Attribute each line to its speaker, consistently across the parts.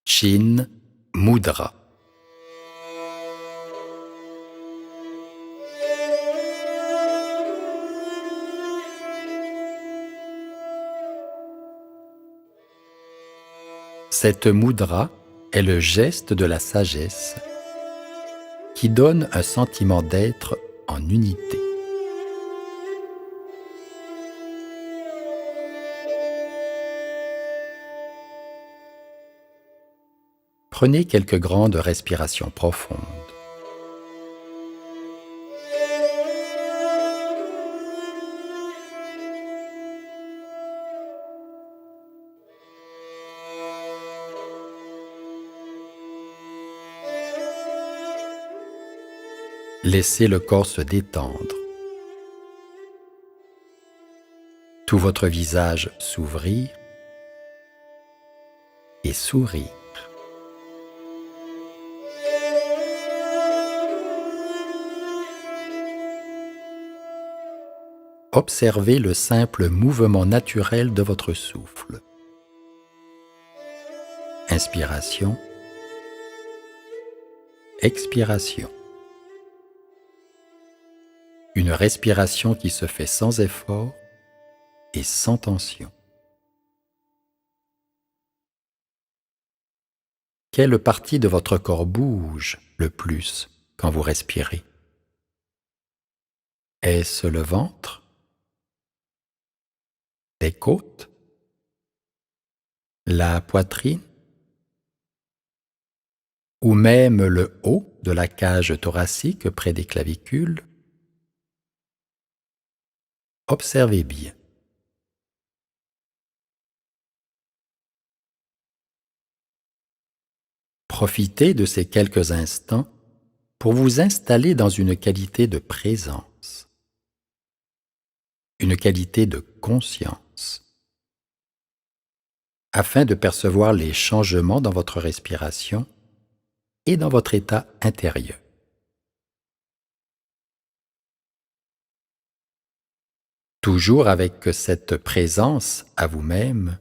Speaker 1: Chin Mudra. Cette mudra est le geste de la sagesse qui donne un sentiment d'être en unité. Prenez quelques grandes respirations profondes. Laissez le corps se détendre. Tout votre visage s'ouvrir et sourire. Observez le simple mouvement naturel de votre souffle. Inspiration, expiration. Une respiration qui se fait sans effort et sans tension. Quelle partie de votre corps bouge le plus quand vous respirez? Est-ce le ventre? Les côtes? La poitrine? Ou même le haut de la cage thoracique près des clavicules? Observez bien. Profitez de ces quelques instants pour vous installer dans une qualité de présence, une qualité de conscience, afin de percevoir les changements dans votre respiration et dans votre état intérieur. Toujours avec cette présence à vous-même,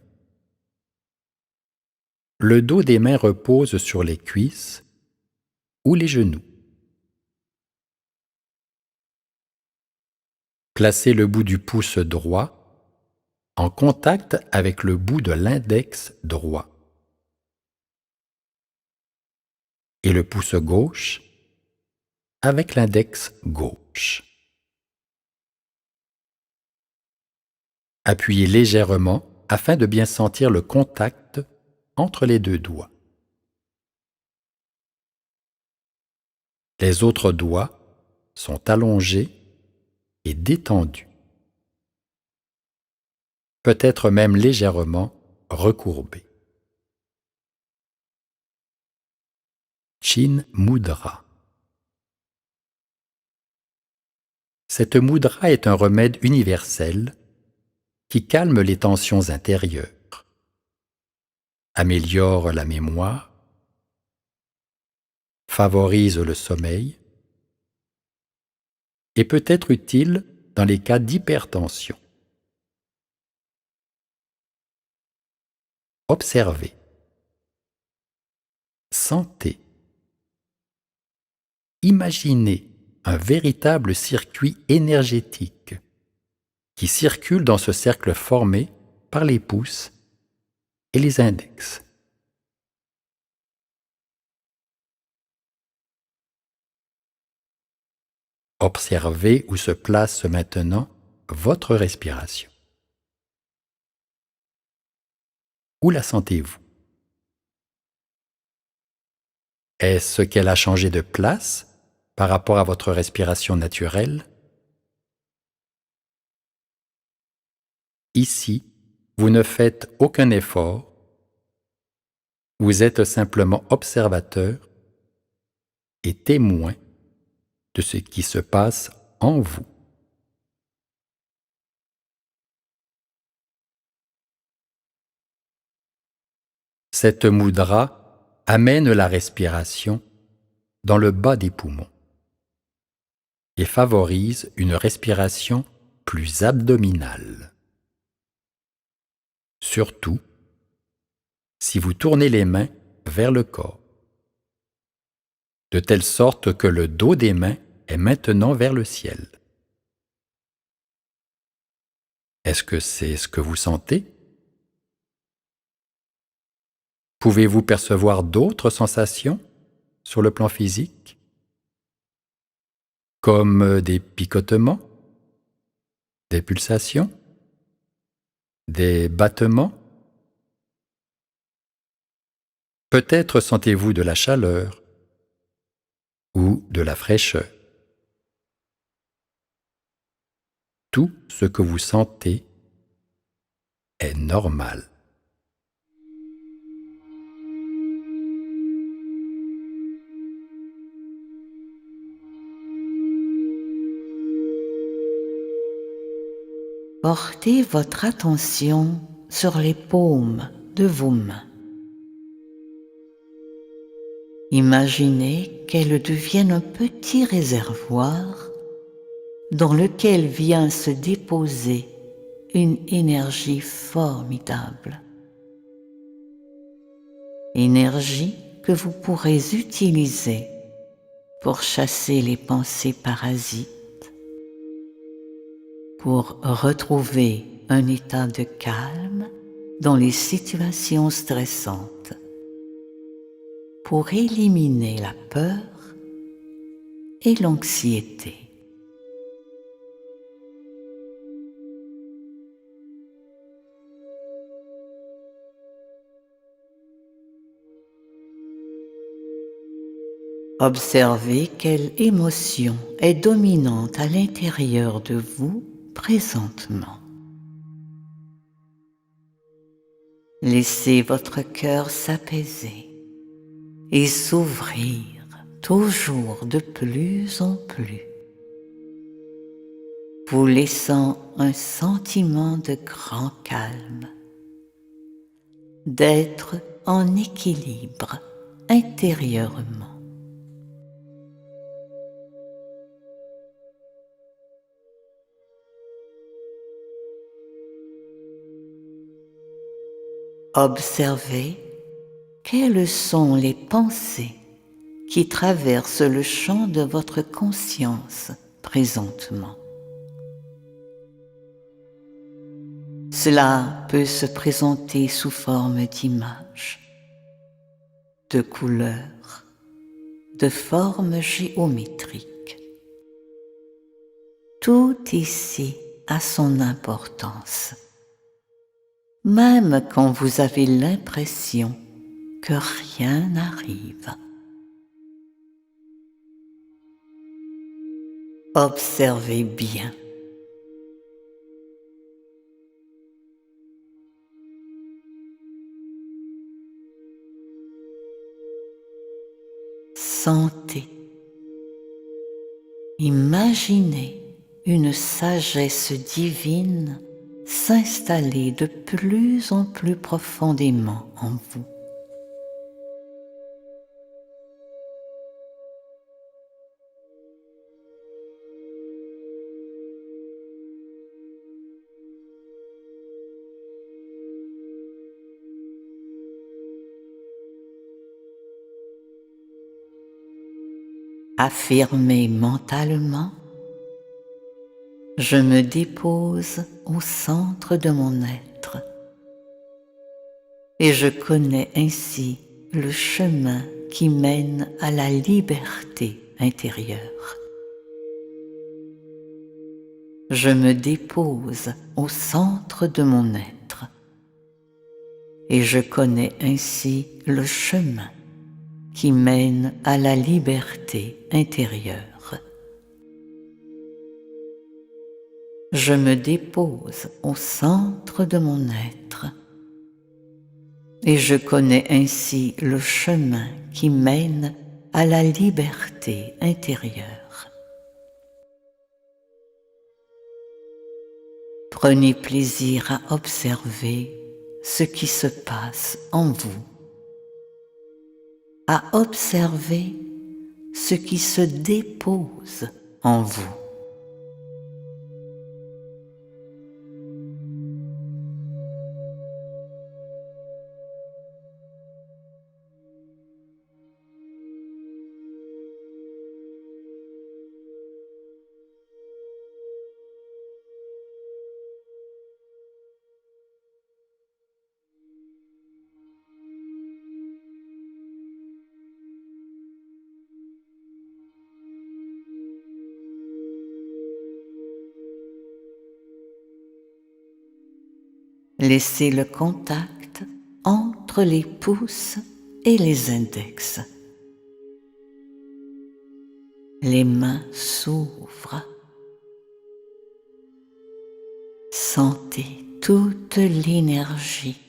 Speaker 1: le dos des mains repose sur les cuisses ou les genoux. Placez le bout du pouce droit en contact avec le bout de l'index droit et le pouce gauche avec l'index gauche. Appuyez légèrement afin de bien sentir le contact entre les deux doigts. Les autres doigts sont allongés et détendus, peut-être même légèrement recourbés. Chin Mudra. Cette mudra est un remède universel qui calme les tensions intérieures, améliore la mémoire, favorise le sommeil et peut être utile dans les cas d'hypertension. Observez, sentez, imaginez un véritable circuit énergétique qui circule dans ce cercle formé par les pouces et les index. Observez où se place maintenant votre respiration. Où la sentez-vous? Est-ce qu'elle a changé de place par rapport à votre respiration naturelle? Ici, vous ne faites aucun effort, vous êtes simplement observateur et témoin de ce qui se passe en vous. Cette mudra amène la respiration dans le bas des poumons et favorise une respiration plus abdominale. Surtout, si vous tournez les mains vers le corps, de telle sorte que le dos des mains est maintenant vers le ciel. Est-ce que c'est ce que vous sentez? Pouvez-vous percevoir d'autres sensations sur le plan physique, comme des picotements, des pulsations, des battements? Peut-être sentez-vous de la chaleur ou de la fraîcheur. Tout ce que vous sentez est normal.
Speaker 2: Portez votre attention sur les paumes de vos mains. Imaginez qu'elles deviennent un petit réservoir dans lequel vient se déposer une énergie formidable. Énergie que vous pourrez utiliser pour chasser les pensées parasites, pour retrouver un état de calme dans les situations stressantes, pour éliminer la peur et l'anxiété. Observez quelle émotion est dominante à l'intérieur de vous présentement. Laissez votre cœur s'apaiser et s'ouvrir toujours de plus en plus, vous laissant un sentiment de grand calme, d'être en équilibre intérieurement. Observez quelles sont les pensées qui traversent le champ de votre conscience présentement. Cela peut se présenter sous forme d'images, de couleurs, de formes géométriques. Tout ici a son importance, même quand vous avez l'impression que rien n'arrive. Observez bien. Sentez. Imaginez une sagesse divine s'installer de plus en plus profondément en vous. Affirmez mentalement: je me dépose au centre de mon être et je connais ainsi le chemin qui mène à la liberté intérieure. Je me dépose au centre de mon être et je connais ainsi le chemin qui mène à la liberté intérieure. Je me dépose au centre de mon être et je connais ainsi le chemin qui mène à la liberté intérieure. Prenez plaisir à observer ce qui se passe en vous, à observer ce qui se dépose en vous. Laissez le contact entre les pouces et les index. Les mains s'ouvrent. Sentez toute l'énergie,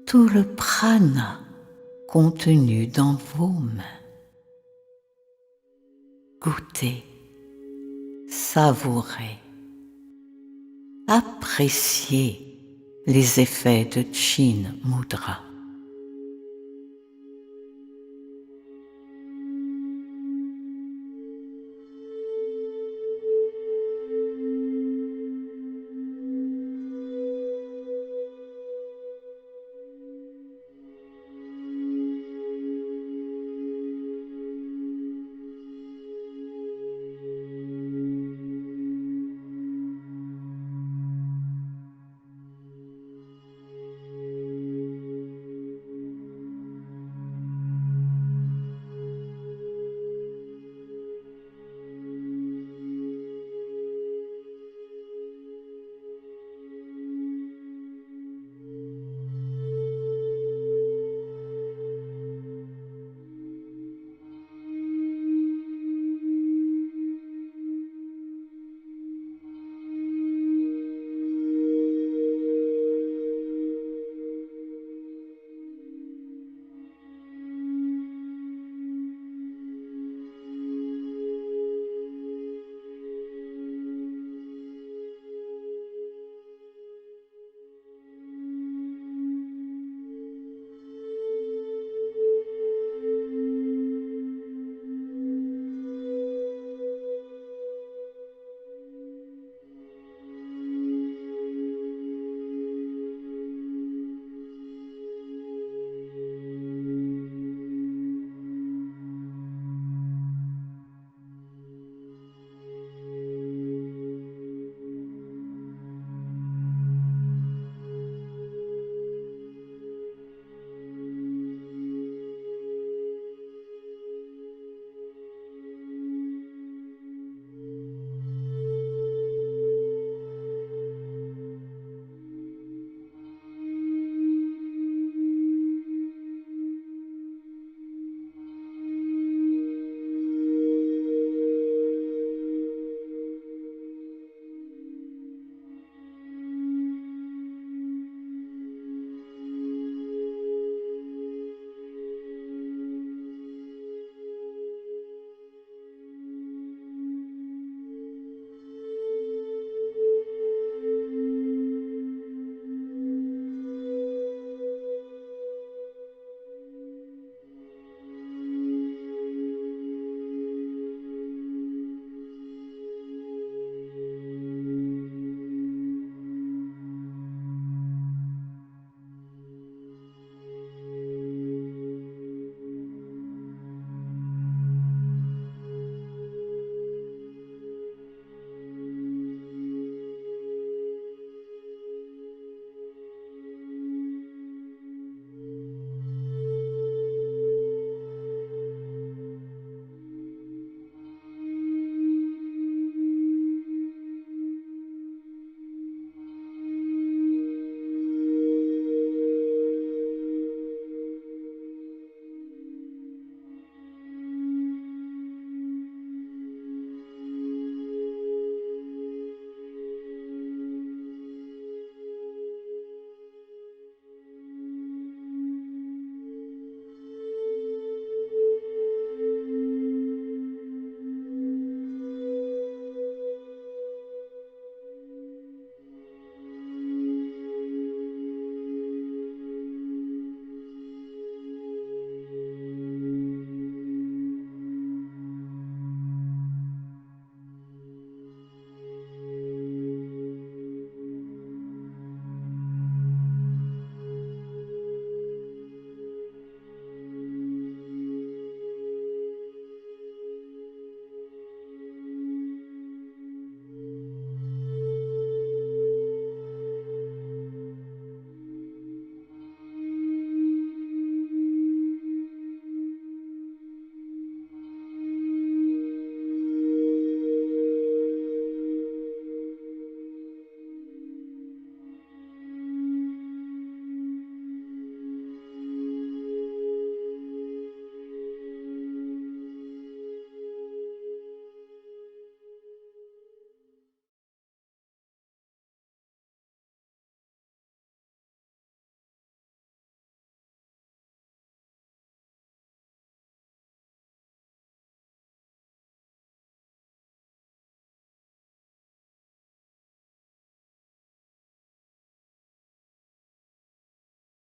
Speaker 2: tout le prana contenu dans vos mains. Goûtez, savourez, appréciez les effets de Chin Mudra.